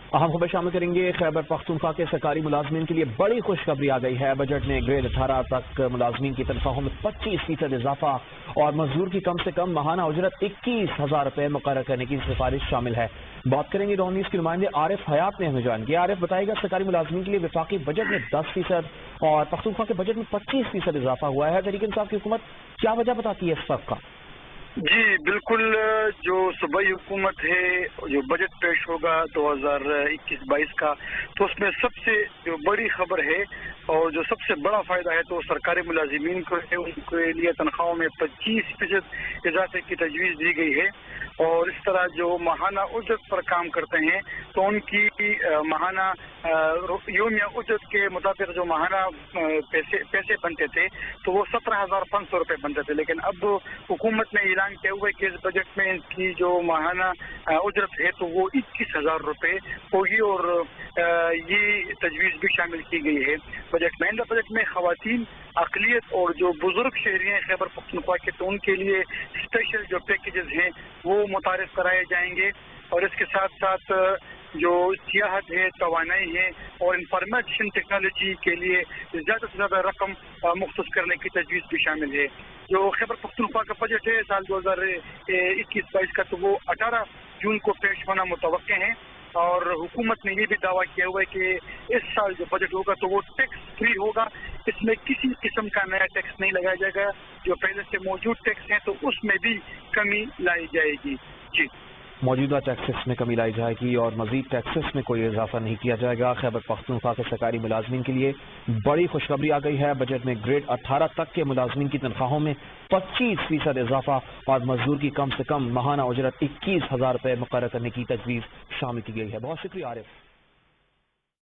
अहम खबर शामिल करेंगे। खैबर पख्तूनख्वा के सरकारी मुलाजमीन के लिए बड़ी खुशखबरी आ गई है। बजट में ग्रेड 18 तक मुलाजमीन की तनख्वाहों में 25% इजाफा और मजदूर की कम से कम माहाना उजरत 21,000 रुपए मुकर्रर करने की सिफारिश शामिल है। बात करेंगे रॉ न्यूज़ के नुमाइंदे आरिफ हयात ने हमें ज्वाइन किया। आरिफ बताएगा, सरकारी मुलाजमीन के लिए वफाकी बजट में 10% और पख्तूनख्वा के बजट में 25% इजाफा हुआ है। तहरीक इंसाफ की हुकूमत क्या वजह बताती है इस फर्क का? जी बिल्कुल, जो सूबाई हुकूमत है, जो बजट पेश होगा 2021-22 का, तो उसमें सबसे जो बड़ी खबर है और जो सबसे बड़ा फायदा है तो सरकारी मुलाजिमीन को है। उनके लिए तनख्वाहों में 25% इजाफे की तजवीज़ दी गई है। और इस तरह जो माहाना उजरत पर काम करते हैं तो उनकी माहाना योमिया उजरत के मुताबिक जो माहाना पैसे बनते थे तो वो 17,500 रुपये बनते थे। लेकिन अब हुकूमत ने ऐलान किया हुआ है कि इस बजट में इनकी जो माहाना उजरत है तो वो 21,000 रुपये होगी और ये तजवीज़ भी शामिल की गई है बजट में। बजट में खवातीन, अक़लियत और जो बुजुर्ग शहरी हैं खैबर पख्तूनख्वा के, तो उनके लिए स्पेशल जो पैकेजेस हैं वो मुतारिफ कराए जाएंगे। और इसके साथ साथ जो सियाहत है, तवानाई है और इंफॉर्मेशन टेक्नोलॉजी के लिए ज़्यादा से ज़्यादा रकम मुख्तस करने की तजवीज़ भी शामिल है। जो खैबर पख्तूनख्वा का बजट है साल 2021-22 का, तो वो 18 जून को पेश होना मुतवक्के है। और हुकूमत ने ये भी दावा किया हुआ है कि इस साल जो बजट होगा तो वो टैक्स फ्री होगा। इसमें किसी किस्म का नया टैक्स नहीं लगाया जाएगा। जो पहले से मौजूद टैक्स हैं तो उसमें भी कमी लाई जाएगी। जी, मौजूदा टैक्सेस में कमी लाई जाएगी और मजीद टैक्सेस में कोई इजाफा नहीं किया जाएगा। खैबर पख्तूनख्वा के सरकारी मुलाजमीन के लिए बड़ी खुशखबरी आ गई है। बजट में ग्रेड 18 तक के मुलाजमीन की तनख्वाहों में 25% इजाफा और मजदूर की कम से कम माहाना उजरत 21,000 रुपये मुकर्रर करने की तजवीज़ शामिल की गई है। बहुत शुक्रिया आरिफ।